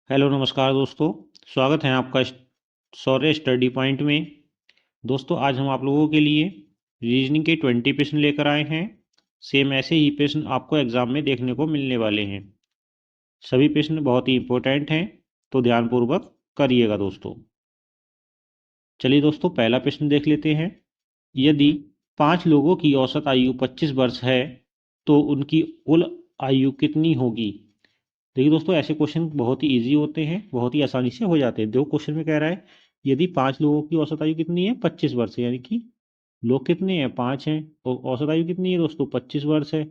Hello नमस्कार दोस्तों। स्वागत है आपका शौर्य स्टडी पॉइंट में। दोस्तों आज हम आप लोगों के लिए रीजनिंग के 20 प्रश्न लेकर आए हैं। सेम ऐसे ही प्रश्न आपको एग्जाम में देखने को मिलने वाले हैं। सभी प्रश्न बहुत ही इंपॉर्टेंट हैं, तो ध्यानपूर्वक करिएगा दोस्तों। चलिए दोस्तों, पहला प्रश्न देख लेते हैं। यदि 5 लोगों की औसत आयु 25 वर्ष है तो उनकी कुल आयु कितनी होगी? देखिए दोस्तों, ऐसे क्वेश्चन बहुत ही इजी होते हैं, बहुत ही आसानी से हो जाते हैं। दो क्वेश्चन में कह रहा है यदि 5 लोगों की औसत आयु कितनी है 25 वर्ष है, यानी कि लोग कितने हैं 5 हैं, और औसत आयु कितनी है दोस्तों 25 वर्ष है।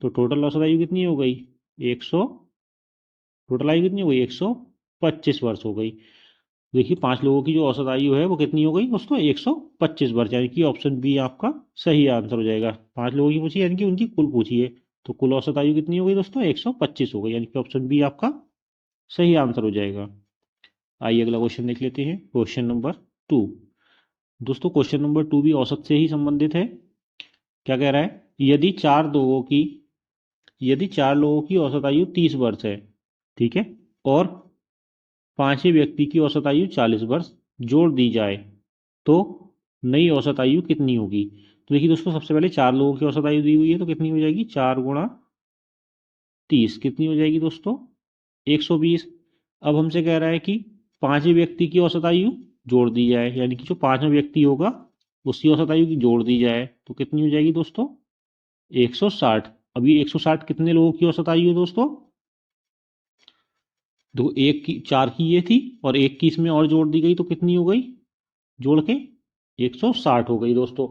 तो टोटल औसत आयु कितनी हो गई 100। टोटल आयु कितनी हो गई 125 वर्ष हो गई। देखिए 5 लोगों की जो औसत आयु है वो कितनी हो गई दोस्तों 125 वर्ष, यानी कि ऑप्शन बी आपका सही आंसर हो जाएगा। 5 लोगों की पूछी यानी कि उनकी कुल पूछी है, तो कुल औसत आयु कितनी हो गई दोस्तों 125 हो गई, यानी कि ऑप्शन बी आपका सही आंसर हो जाएगा। आइए अगला क्वेश्चन देख लेते हैं। Question number 2। दोस्तों क्वेश्चन नंबर 2 भी औसत से ही संबंधित है। क्या कह रहा है? यदि चार लोगों की औसत आयु 30 वर्ष है, ठीक है, और पांचवें व्यक्ति की औसत आयु 40 वर्ष जोड़ दी जाए तो नई औसत आयु कितनी होगी? तो देखिए दोस्तों, सबसे पहले 4 लोगों की औसत आयु दी हुई है, तो कितनी हो जाएगी 4 गुणा 30 कितनी हो जाएगी दोस्तों 120। अब हमसे कह रहा है कि पांचवें व्यक्ति की औसत आयु जोड़ दी जाए, यानी कि जो पांचवा व्यक्ति होगा उसकी औसत आयु की जोड़ दी जाए तो कितनी हो जाएगी दोस्तों 160। अभी 160 कितने लोगों की औसत आयु है दोस्तों? देखो, एक की 4 की ये थी और एक की इसमें और जोड़ दी गई तो कितनी हो गई जोड़ के 160 हो गई दोस्तों।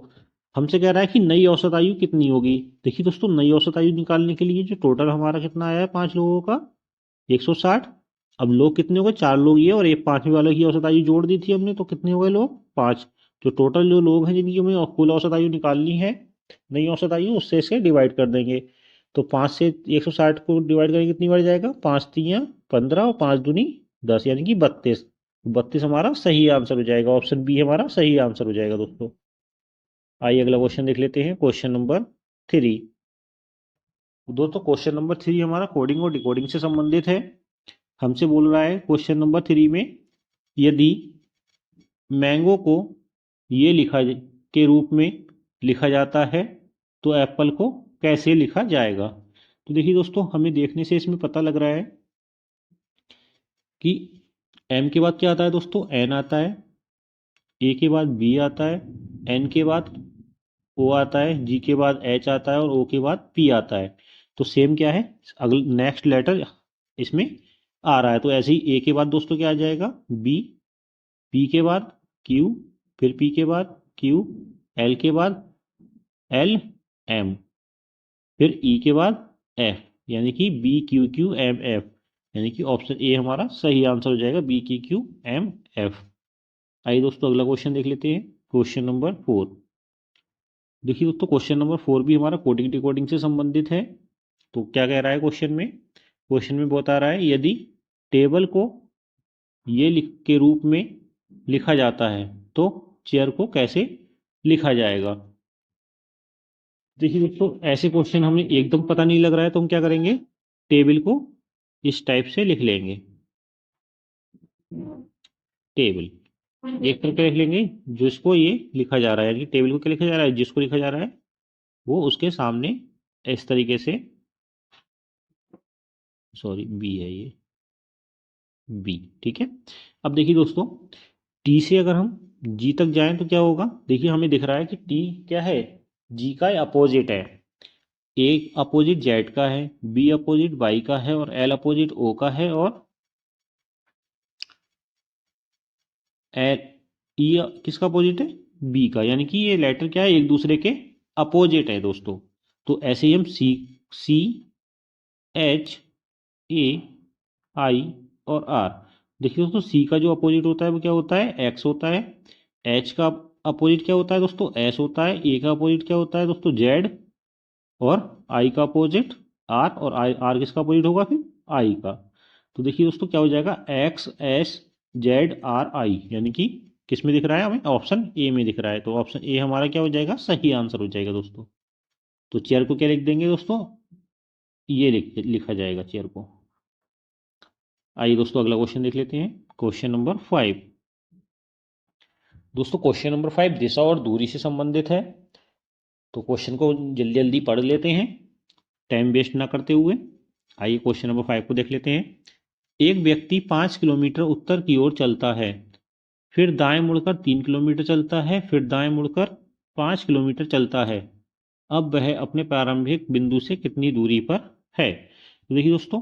हमसे कह रहा है कि नई औसत आयु कितनी होगी। देखिए दोस्तों, नई औसत आयु निकालने के लिए जो टोटल हमारा कितना आया है 5 लोगों का 160। अब लोग कितने हो गए 4 लोग ये, और एक पांचवें वाले की औसत आयु जोड़ दी थी हमने, तो कितने हो गए लोग 5। तो टोटल जो लोग हैं जिनकी हमें कुल औसत आयु निकालनी है, नई औसत आयु, उससे इसे डिवाइड कर देंगे। तो 5 से 160 को डिवाइड करेंगे कितनी बार जाएगा 5 तियाँ 15 और 5 दूनी 10, यानी कि 32। 32 हमारा सही आंसर हो जाएगा, ऑप्शन बी हमारा सही आंसर हो जाएगा दोस्तों। आइए अगला क्वेश्चन देख लेते हैं। Question number 3। दोस्तों क्वेश्चन नंबर 3 हमारा कोडिंग और डिकोडिंग से संबंधित है। हमसे बोल रहा है क्वेश्चन नंबर 3 में, यदि मैंगो को ये लिखा के रूप में लिखा जाता है तो एप्पल को कैसे लिखा जाएगा? तो देखिए दोस्तों, हमें देखने से इसमें पता लग रहा है कि एम के बाद क्या आता है दोस्तों एन आता है, ए के बाद बी आता है, एन के बाद ओ आता है, जी के बाद एच आता है और ओ के बाद पी आता है। तो सेम क्या है, अगले नेक्स्ट लेटर इसमें आ रहा है, तो ऐसे ही ए के बाद दोस्तों क्या आ जाएगा बी, पी के बाद क्यू, फिर पी के बाद क्यू, एल के बाद एल, एम, फिर ई के बाद एफ, यानी कि B Q Q M F, यानी कि ऑप्शन ए हमारा सही आंसर हो जाएगा B Q Q M F. आइए दोस्तों अगला क्वेश्चन देख लेते हैं। Question number 4। देखिए दोस्तों, क्वेश्चन नंबर 4 भी हमारा कोडिंग डिकोडिंग से संबंधित है। तो क्या कह रहा है क्वेश्चन में बता रहा है, यदि टेबल को ये लिख के रूप में लिखा जाता है तो चेयर को कैसे लिखा जाएगा? देखिए दोस्तों, ऐसे क्वेश्चन हमें एकदम पता नहीं लग रहा है तो हम क्या करेंगे, टेबल को इस टाइप से लिख लेंगे। टेबल एक करके लिख लेंगे, जिसको ये लिखा जा रहा है, यानी कि टेबल को क्या लिखा जा रहा है, जिसको लिखा जा रहा है वो उसके सामने इस तरीके से, सॉरी बी है ये, बी, ठीक है। अब देखिए दोस्तों, टी से अगर हम जी तक जाएं तो क्या होगा, देखिए हमें दिख रहा है कि टी क्या है, जी का अपोजिट है। ए अपोजिट जेड का है, बी अपोजिट वाई का है, और एल अपोजिट ओ का है, और एल ई किसका अपोजिट है बी का, यानी कि ये लेटर क्या है एक दूसरे के अपोजिट है दोस्तों। तो ऐसे ही हम सी, सी एच ए आई और आर, देखिए दोस्तों सी का जो अपोजिट होता है वो क्या होता है एक्स होता है, एच का अपोजिट क्या होता है दोस्तों एस होता है, ए का अपोजिट क्या होता है दोस्तों जेड, और आई का अपोजिट आर, और आई आर किसका अपोजिट होगा फिर आई का। तो देखिए दोस्तों क्या हो जाएगा एक्स एस जेड आर आई, यानी कि किस में दिख रहा है हमें ऑप्शन ए में दिख रहा है, तो ऑप्शन ए हमारा क्या हो जाएगा सही आंसर हो जाएगा दोस्तों। तो चेयर को क्या लिख देंगे दोस्तों, ये लिखा जाएगा चेयर को। आइए दोस्तों अगला क्वेश्चन देख लेते हैं, क्वेश्चन नंबर 5। दोस्तों क्वेश्चन नंबर 5 दिशा और दूरी से संबंधित है। तो क्वेश्चन को जल्दी जल्दी पढ़ लेते हैं, टाइम वेस्ट ना करते हुए। आइए क्वेश्चन नंबर 5 को देख लेते हैं। एक व्यक्ति 5 किलोमीटर उत्तर की ओर चलता है, फिर दाएं मुड़कर 3 किलोमीटर चलता है, फिर दाएं मुड़कर 5 किलोमीटर चलता है। अब वह अपने प्रारंभिक बिंदु से कितनी दूरी पर है। तो देखिए दोस्तों,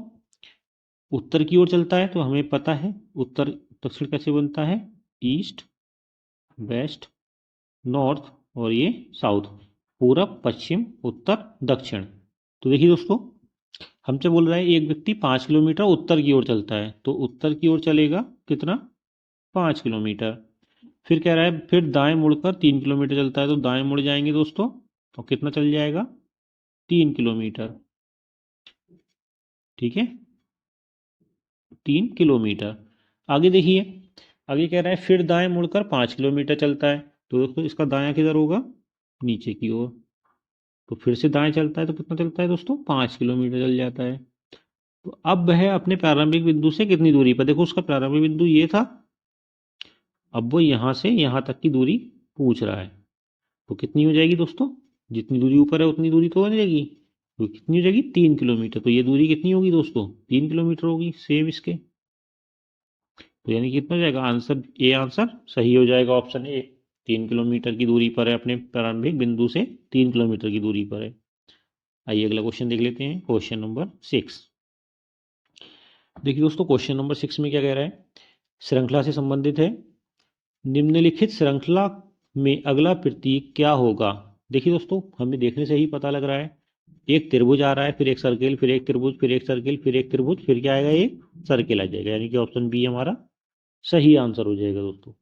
उत्तर की ओर चलता है तो हमें पता है उत्तर दक्षिण कैसे बनता है, ईस्ट वेस्ट नॉर्थ और ये साउथ, पूरब पश्चिम उत्तर दक्षिण। तो देखिए दोस्तों, हमसे बोल रहा है एक व्यक्ति 5 किलोमीटर उत्तर की ओर चलता है, तो उत्तर की ओर चलेगा कितना, 5 किलोमीटर। फिर कह रहा है फिर दाएं मुड़कर 3 किलोमीटर चलता है, तो दाएं मुड़ जाएंगे दोस्तों, तो कितना चल जाएगा, 3 किलोमीटर। ठीक है, 3 किलोमीटर। आगे देखिए, आगे कह रहा है फिर दाएं मुड़कर 5 किलोमीटर चलता है, तो दोस्तों इसका दायां किधर होगा, नीचे की ओर। तो फिर से दाएं चलता है तो कितना चलता है दोस्तों, 5 किलोमीटर चल जाता है। तो अब वह अपने प्रारंभिक बिंदु से कितनी दूरी पर, देखो उसका प्रारंभिक बिंदु ये था, अब वो यहां से यहां तक की दूरी पूछ रहा है। तो कितनी हो जाएगी दोस्तों, जितनी दूरी ऊपर है उतनी दूरी तो हो जाएगी, तो कितनी हो जाएगी, 3 किलोमीटर। तो ये दूरी कितनी होगी दोस्तों, 3 किलोमीटर होगी, सेम इसके। तो यानी कितना हो जाएगा आंसर, ए आंसर सही हो जाएगा, ऑप्शन ए। 3 किलोमीटर की दूरी पर है, अपने प्रारंभिक बिंदु से 3 किलोमीटर की दूरी पर है। आइए अगला क्वेश्चन देख लेते हैं, क्वेश्चन नंबर 6। देखिए दोस्तों क्वेश्चन नंबर 6 में क्या कह रहा है, श्रृंखला से संबंधित है। निम्नलिखित श्रृंखला में अगला प्रतीक क्या होगा। देखिए दोस्तों, हमें देखने से ही पता लग रहा है, एक त्रिभुज आ रहा है, फिर एक सर्किल, फिर एक त्रिभुज, फिर एक सर्किल, फिर एक त्रिभुज, फिर क्या आएगा, एक सर्किल आ जाएगा, यानी कि ऑप्शन बी हमारा सही आंसर हो जाएगा दोस्तों।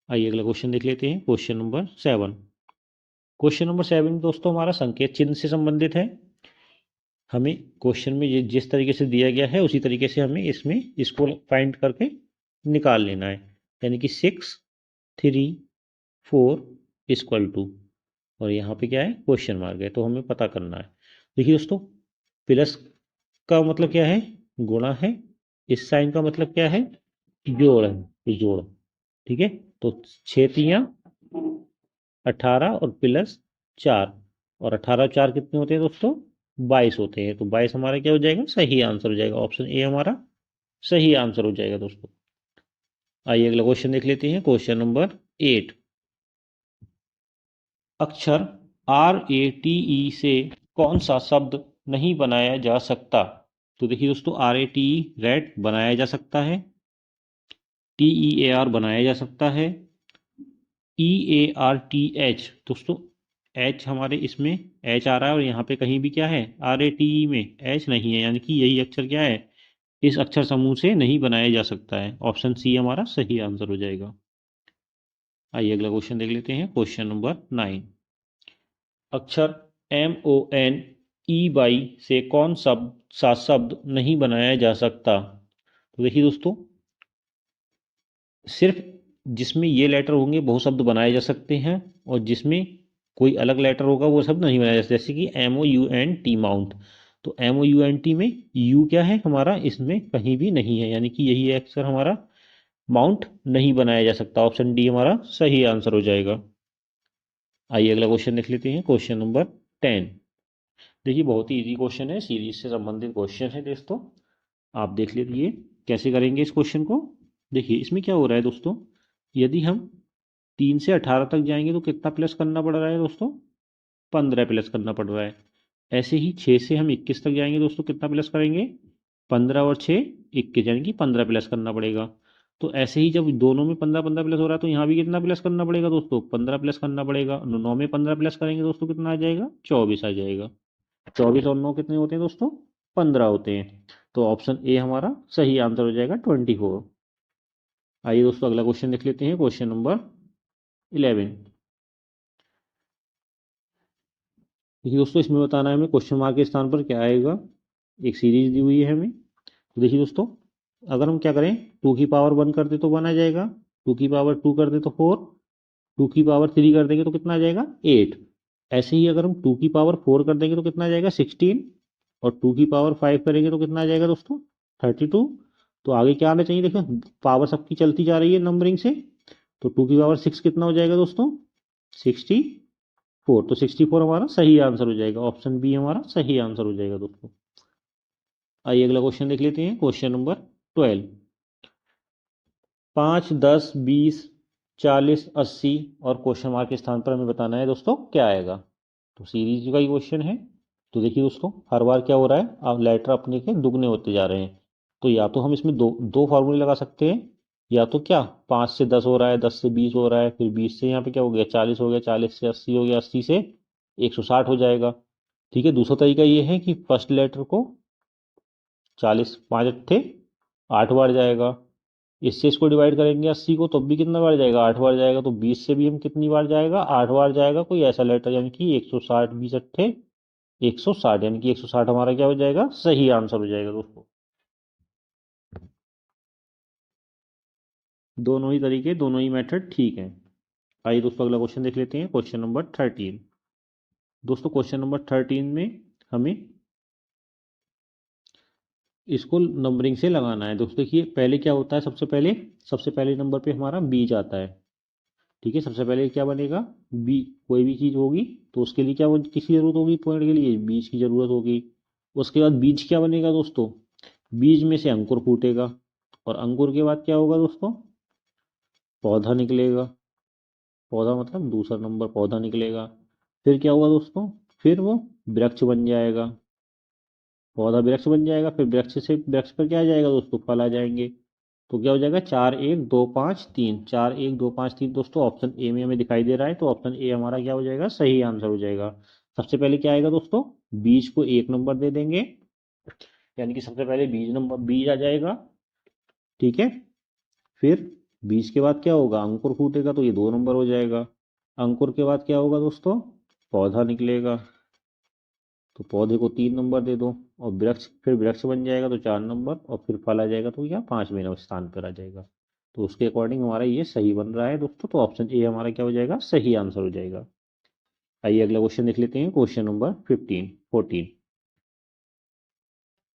आइए अगला क्वेश्चन देख लेते हैं, क्वेश्चन नंबर 7। क्वेश्चन नंबर 7 दोस्तों हमारा संकेत चिन्ह से संबंधित है। हमें क्वेश्चन में जिस तरीके से दिया गया है उसी तरीके से हमें इसमें इसको फाइंड करके निकाल लेना है, यानी कि 6 3 4 इक्वल टू, और यहाँ पे क्या है, क्वेश्चन मार्क है, तो हमें पता करना है। देखिए दोस्तों, प्लस का मतलब क्या है, गुणा है, इस साइन का मतलब क्या है, जोड़ है, ये जोड़। ठीक है, तो 6 तियां 18 और प्लस 4, और 18 और 4 कितने होते हैं दोस्तों, 22 होते हैं। तो 22 हमारा क्या हो जाएगा, सही आंसर हो जाएगा, ऑप्शन ए हमारा सही आंसर हो जाएगा दोस्तों। आइए अगला क्वेश्चन देख लेते हैं, क्वेश्चन नंबर 8। अक्षर RATE से कौन सा शब्द नहीं बनाया जा सकता। तो देखिए दोस्तों, RATE रैट बनाया जा सकता है, TEAR बनाया जा सकता है, EARTH दोस्तों, H हमारे इसमें H आ रहा है और यहाँ पे कहीं भी क्या है, RATE में H नहीं है, यानी कि यही अक्षर क्या है, इस अक्षर समूह से नहीं बनाया जा सकता है, ऑप्शन सी हमारा सही आंसर हो जाएगा। आइए अगला क्वेश्चन देख लेते हैं, क्वेश्चन नंबर 9। अक्षर MONEY से कौन सा शब्द नहीं बनाया जा सकता। तो देखिए दोस्तों, सिर्फ जिसमें ये लेटर होंगे वो शब्द बनाए जा सकते हैं, और जिसमें कोई अलग लेटर होगा वो शब्द नहीं बनाया जा सकता, जैसे कि MOUNT माउंट। तो MOUNT में यू क्या है हमारा, इसमें कहीं भी नहीं है, यानी कि यही अक्षर हमारा माउंट नहीं बनाया जा सकता, ऑप्शन डी हमारा सही आंसर हो जाएगा। आइए अगला क्वेश्चन देख लेते हैं, क्वेश्चन नंबर 10। देखिए बहुत ही इजी क्वेश्चन है, सीरीज से संबंधित क्वेश्चन है दोस्तों, आप देख लीजिए कैसे करेंगे इस क्वेश्चन को। देखिए इसमें क्या हो रहा है दोस्तों, यदि हम 3 से 18 तक जाएंगे तो कितना प्लस करना पड़ रहा है दोस्तों, 15 प्लस करना पड़ रहा है। ऐसे ही 6 से हम 21 तक जाएंगे दोस्तों, कितना प्लस करेंगे, 15 और 6 21, यानी कि 15 प्लस करना पड़ेगा। तो ऐसे ही जब दोनों में 15 15 प्लस हो रहा है तो यहाँ भी कितना प्लस करना पड़ेगा दोस्तों, 15 प्लस करना पड़ेगा। 9 में 15 प्लस करेंगे दोस्तों, कितना आ जाएगा, 24 आ जाएगा। 24 और 9 कितने होते हैं दोस्तों, 15 होते हैं। तो ऑप्शन ए हमारा सही आंसर हो जाएगा, 24। आइए दोस्तों अगला क्वेश्चन देख लेते हैं, क्वेश्चन नंबर 11। देखिए दोस्तों, इसमें बताना है हमें क्वेश्चन मार्क के स्थान पर क्या आएगा, एक सीरीज दी हुई है हमें। तो देखिए दोस्तों, अगर हम क्या करें, 2 की पावर 1 कर दे तो 1 आ जाएगा, 2 की पावर 2 कर दे तो 4, 2 की पावर 3 कर देंगे तो कितना आ जाएगा, 8। ऐसे ही अगर हम 2 की पावर 4 कर देंगे तो कितना आ जाएगा, 16, और 2 की पावर 5 करेंगे तो कितना आ जाएगा दोस्तों, 32। तो आगे क्या आना चाहिए, देखो पावर सबकी चलती जा रही है नंबरिंग से, तो 2 की पावर 6 कितना हो जाएगा दोस्तों, 64। तो 64 हमारा सही आंसर हो जाएगा, ऑप्शन बी हमारा सही आंसर हो जाएगा दोस्तों। आइए अगला क्वेश्चन देख लेते हैं, क्वेश्चन नंबर 12। 5, 10, 20, 40, 80 और क्वेश्चन मार्क के स्थान पर हमें बताना है दोस्तों क्या आएगा। तो सीरीज का ही क्वेश्चन है। तो देखिए दोस्तों, हर बार क्या हो रहा है, अब लेटर अपने के दुगने होते जा रहे हैं। तो या तो हम इसमें दो दो फार्मूले लगा सकते हैं, या तो क्या 5 से 10 हो रहा है, 10 से 20 हो रहा है, फिर 20 से यहाँ पे क्या हो गया 40 हो गया, 40 से 80 हो गया, 80 से 160 हो जाएगा। ठीक है, दूसरा तरीका ये है कि फर्स्ट लेटर को 40 5 अट्ठे 8 बार जाएगा, इससे इसको डिवाइड करेंगे 80 को, तब भी कितना बार जाएगा 8 बार जाएगा। तो 20 से भी हम कितनी बार जाएगा 8 बार जाएगा कोई ऐसा लेटर, यानी कि 160, 20 अट्ठे 160, यानी कि 160 हमारा क्या हो जाएगा, सही आंसर हो जाएगा दोस्तों। दोनों ही तरीके, दोनों ही मेथड ठीक है। आइए दोस्तों अगला क्वेश्चन देख लेते हैं, क्वेश्चन नंबर 13। दोस्तों क्वेश्चन नंबर 13 में हमें इसको नंबरिंग से लगाना है। दोस्तों देखिए पहले क्या होता है, सबसे पहले नंबर पे हमारा बीज आता है। ठीक है, सबसे पहले क्या बनेगा, बी, कोई भी चीज होगी तो उसके लिए क्या किसकी जरूरत होगी, पॉइंट के लिए बीज की जरूरत होगी। उसके बाद बीज क्या बनेगा दोस्तों, बीज में से अंकुर फूटेगा, और अंकुर के बाद क्या होगा दोस्तों, पौधा निकलेगा। पौधा मतलब दूसरा नंबर पौधा निकलेगा। फिर क्या होगा दोस्तों, फिर वो वृक्ष बन जाएगा, पौधा वृक्ष बन जाएगा, फिर वृक्ष से वृक्ष पर क्या आ जाएगा दोस्तों, फल आ जाएंगे। तो क्या हो जाएगा 4 1 2 5 3, 4 1 2 5 3 दोस्तों, ऑप्शन ए में हमें दिखाई दे रहा है, तो ऑप्शन ए हमारा क्या हो जाएगा, सही आंसर हो जाएगा। सबसे पहले क्या आएगा दोस्तों, बीज को 1 नंबर दे देंगे, यानी कि सबसे पहले बीज आ जाएगा। ठीक है, फिर बीज के बाद क्या होगा, अंकुर फूटेगा, तो ये 2 नंबर हो जाएगा। अंकुर के बाद क्या होगा दोस्तों, पौधा निकलेगा, तो पौधे को 3 नंबर दे दो, और वृक्ष, फिर वृक्ष बन जाएगा तो 4 नंबर, और फिर फल आ जाएगा तो क्या 5वें स्थान पर आ जाएगा। तो उसके अकॉर्डिंग हमारा ये सही बन रहा है दोस्तों, तो ऑप्शन ए हमारा क्या हो जाएगा, सही आंसर हो जाएगा। आइए अगला क्वेश्चन देख लेते हैं, क्वेश्चन नंबर 14।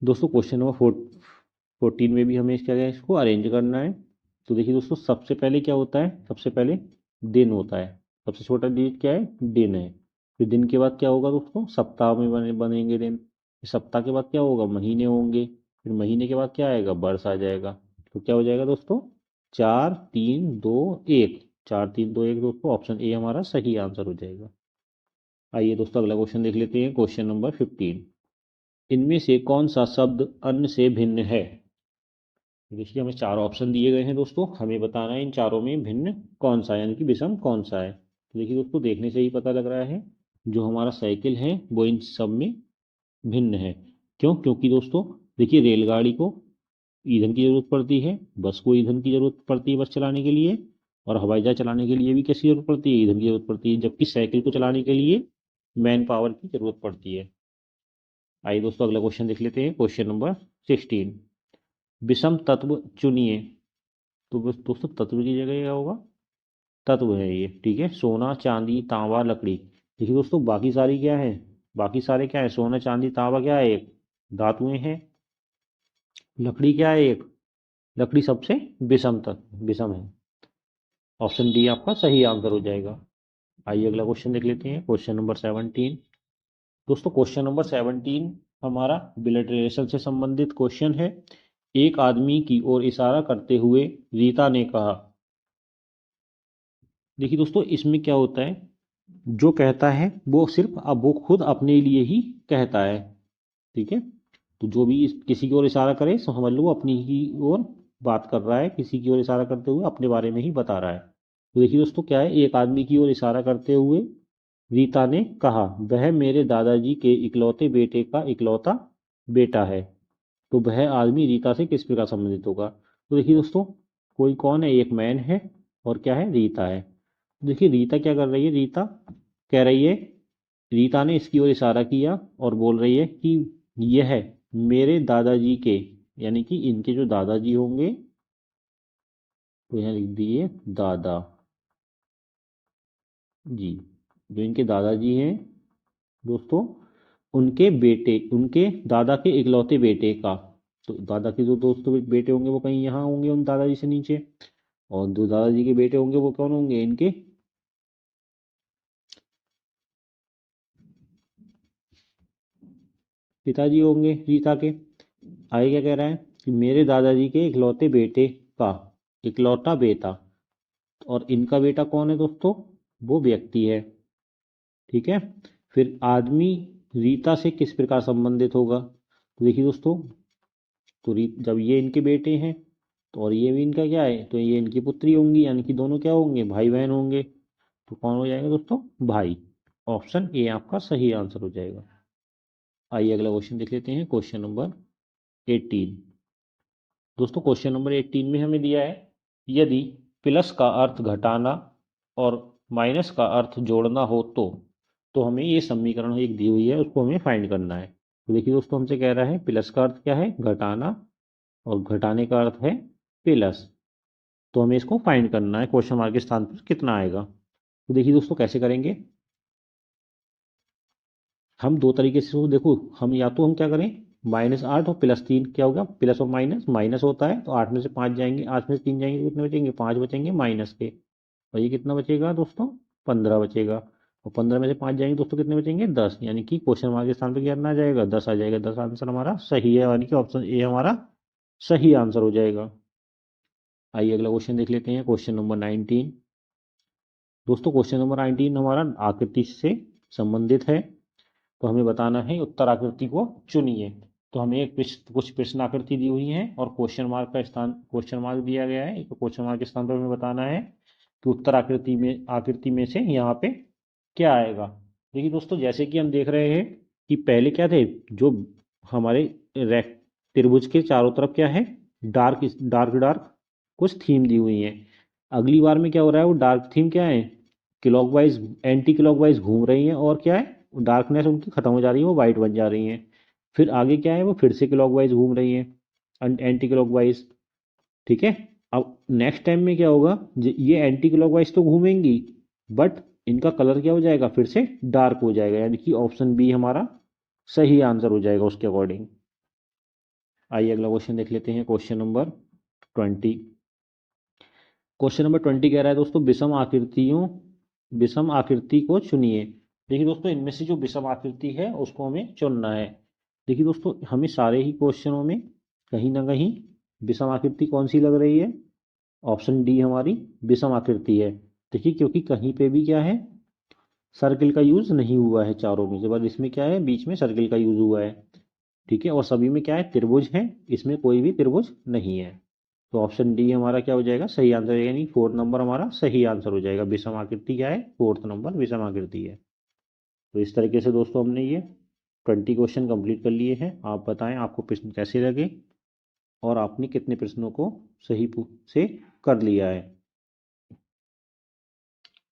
दोस्तों क्वेश्चन नंबर 14 में भी हमें क्या है, इसको अरेंज करना है। तो देखिए दोस्तों, सबसे पहले क्या होता है, सबसे पहले दिन होता है, सबसे छोटा डिजिट क्या है, दिन है। फिर दिन के बाद क्या होगा दोस्तों, सप्ताह में बनेंगे दिन। फिर सप्ताह के बाद क्या होगा, महीने होंगे। फिर महीने के बाद क्या आएगा, वर्ष आ जाएगा। तो क्या हो जाएगा दोस्तों, 4 3 2 1, 4 3 2 1 दोस्तों, ऑप्शन ए हमारा सही आंसर हो जाएगा। आइए दोस्तों अगला क्वेश्चन देख लेते हैं, क्वेश्चन नंबर 15। इनमें से कौन सा शब्द अन्न से भिन्न है। देखिए हमें 4 ऑप्शन दिए गए हैं दोस्तों, हमें बताना है इन चारों में भिन्न कौन सा है, यानी कि विषम कौन सा है। तो देखिए दोस्तों, देखने से ही पता लग रहा है जो हमारा साइकिल है वो इन सब में भिन्न है। क्यों, क्योंकि दोस्तों देखिए रेलगाड़ी को ईंधन की जरूरत पड़ती है, बस को ईंधन की जरूरत पड़ती है बस चलाने के लिए, और हवाई जहाज चलाने के लिए भी किसकी जरूरत पड़ती है, ईंधन की जरूरत पड़ती है, जबकि साइकिल को चलाने के लिए मैन पावर की जरूरत पड़ती है। आइए दोस्तों अगला क्वेश्चन देख लेते हैं, क्वेश्चन नंबर 16। विषम तत्व चुनिए। तो बस दोस्तों तत्व की जगह क्या होगा, तत्व है ये। ठीक है, सोना चांदी तांबा लकड़ी। देखिए दोस्तों बाकी सारी क्या है, बाकी सारे क्या है, सोना चांदी तांबा क्या है, एक धातुएं हैं। लकड़ी क्या है, एक लकड़ी सबसे विषम तत्व, विषम है। ऑप्शन डी आपका सही आंसर हो जाएगा। आइए अगला क्वेश्चन देख लेते हैं, क्वेश्चन नंबर 17। दोस्तों क्वेश्चन नंबर 17 हमारा ब्लड रिलेशन से संबंधित क्वेश्चन है। एक आदमी की ओर इशारा करते हुए रीता ने कहा। देखिए दोस्तों इसमें क्या होता है, जो कहता है वो सिर्फ अब वो खुद अपने लिए ही कहता है। ठीक है, तो जो भी किसी की ओर इशारा करे समझ लो वो अपनी ही ओर बात कर रहा है, किसी की ओर इशारा करते हुए अपने बारे में ही बता रहा है। तो देखिए दोस्तों क्या है, एक आदमी की ओर इशारा करते हुए रीता ने कहा, वह मेरे दादाजी के इकलौते बेटे का इकलौता बेटा है। तो वह आदमी रीता से किस प्रकार संबंधित होगा। तो देखिए दोस्तों, कोई कौन है, एक मैन है, और क्या है, रीता है। देखिए रीता क्या कर रही है, रीता कह रही है, रीता ने इसकी ओर इशारा किया और बोल रही है कि यह मेरे दादाजी के, यानी कि इनके जो दादाजी होंगे, तो यहाँ लिख दिए दादा जी, जो इनके दादाजी हैं दोस्तों, उनके बेटे, उनके दादा के इकलौते बेटे का तो दादा के जो दोस्तों बेटे होंगे वो कहीं यहाँ होंगे उन दादाजी से नीचे, और जो दादाजी के बेटे होंगे वो कौन होंगे, इनके पिताजी होंगे रीता के। आगे क्या कह रहा है कि मेरे दादाजी के इकलौते बेटे का इकलौता बेटा, और इनका बेटा कौन है दोस्तों, वो व्यक्ति है। ठीक है, फिर आदमी रीता से किस प्रकार संबंधित होगा, तो देखिए दोस्तों, तो जब ये इनके बेटे हैं तो और ये भी इनका क्या है, तो ये इनकी पुत्री होंगी, यानी कि दोनों क्या होंगे, भाई बहन होंगे। तो कौन हो जाएगा दोस्तों, भाई। ऑप्शन ए आपका सही आंसर हो जाएगा। आइए अगला क्वेश्चन देख लेते हैं, क्वेश्चन नंबर 18। दोस्तों क्वेश्चन नंबर 18 में हमें दिया है, यदि प्लस का अर्थ घटाना और माइनस का अर्थ जोड़ना हो तो हमें ये समीकरण एक दी हुई है, उसको हमें फाइंड करना है। तो देखिए दोस्तों, हमसे कह रहा है प्लस का अर्थ क्या है, घटाना, और घटाने का अर्थ है प्लस। तो हमें इसको फाइंड करना है, क्वेश्चन मार्क के स्थान पर कितना आएगा। तो देखिए दोस्तों कैसे करेंगे, हम दो तरीके से देखो, हम या तो हम क्या करें, -8 और +3 क्या होगा, प्लस और माइनस, माइनस होता है तो 8 में से 5 जाएंगे, 8 में से 3 जाएंगे तो कितने बचेंगे, 5 बचेंगे माइनस के। और ये कितना बचेगा दोस्तों, 15 बचेगा। और 15 में से 5 जाएंगे दोस्तों, कितने बचेंगे, 10, यानी कि क्वेश्चन मार्क के स्थान पर कितना आ जाएगा, 10 आ जाएगा। 10 आंसर हमारा सही है, यानी कि ऑप्शन ए हमारा सही आंसर हो जाएगा। आइए अगला क्वेश्चन देख लेते हैं, क्वेश्चन नंबर 19। दोस्तों क्वेश्चन नंबर 19 हमारा आकृति से संबंधित है। तो हमें बताना है उत्तर आकृति को चुनिए। तो हमें एक कुछ प्रश्न आकृति दी हुई है और क्वेश्चन मार्क का स्थान, क्वेश्चन मार्क दिया गया है, तो क्वेश्चन मार्क के स्थान पर हमें बताना है कि उत्तर आकृति में से यहाँ पे क्या आएगा। देखिए दोस्तों, जैसे कि हम देख रहे हैं कि पहले क्या थे, जो हमारे त्रिभुज के चारों तरफ क्या है, डार्क डार्क डार्क कुछ थीम दी हुई है। अगली बार में क्या हो रहा है, वो डार्क थीम क्या है, क्लॉकवाइज एंटी क्लॉकवाइज घूम रही हैं, और क्या है, डार्कनेस उनकी खत्म हो जा रही है, वो वाइट बन जा रही हैं। फिर आगे क्या है, वो फिर से क्लॉकवाइज घूम रही हैं, एंटी क्लॉकवाइज। ठीक है, अब नेक्स्ट टाइम में क्या होगा, ये एंटी क्लॉकवाइज तो घूमेंगी, बट इनका कलर क्या हो जाएगा, फिर से डार्क हो जाएगा, यानी कि ऑप्शन बी हमारा सही आंसर हो जाएगा उसके अकॉर्डिंग। आइए अगला क्वेश्चन देख लेते हैं, क्वेश्चन नंबर 20। क्वेश्चन नंबर 20 कह रहा है दोस्तों, विषम आकृति को चुनिए। देखिए दोस्तों, इनमें से जो विषम आकृति है उसको हमें चुनना है। देखिए दोस्तों, हमें सारे ही क्वेश्चनों में कहीं ना कहीं विषम आकृति कौन सी लग रही है, ऑप्शन डी हमारी विषम आकृति है। देखिए, क्योंकि कहीं पे भी क्या है, सर्किल का यूज नहीं हुआ है चारों में से, बस इसमें क्या है, बीच में सर्किल का यूज हुआ है। ठीक है, और सभी में क्या है, त्रिभुज है, इसमें कोई भी त्रिभुज नहीं है। तो ऑप्शन डी हमारा क्या हो जाएगा, सही आंसर, यानी 4th नंबर हमारा सही आंसर हो जाएगा। विषम आकृति क्या है, 4th नंबर विषम आकृति है। तो इस तरीके से दोस्तों हमने ये 20 क्वेश्चन कंप्लीट कर लिए हैं। आप बताएं आपको प्रश्न कैसे लगे, और आपने कितने प्रश्नों को सही से कर लिया है।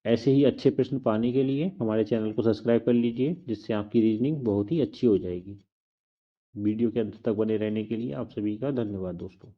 ऐसे ही अच्छे प्रश्न पाने के लिए हमारे चैनल को सब्सक्राइब कर लीजिए, जिससे आपकी रीजनिंग बहुत ही अच्छी हो जाएगी। वीडियो के अंत तक बने रहने के लिए आप सभी का धन्यवाद दोस्तों।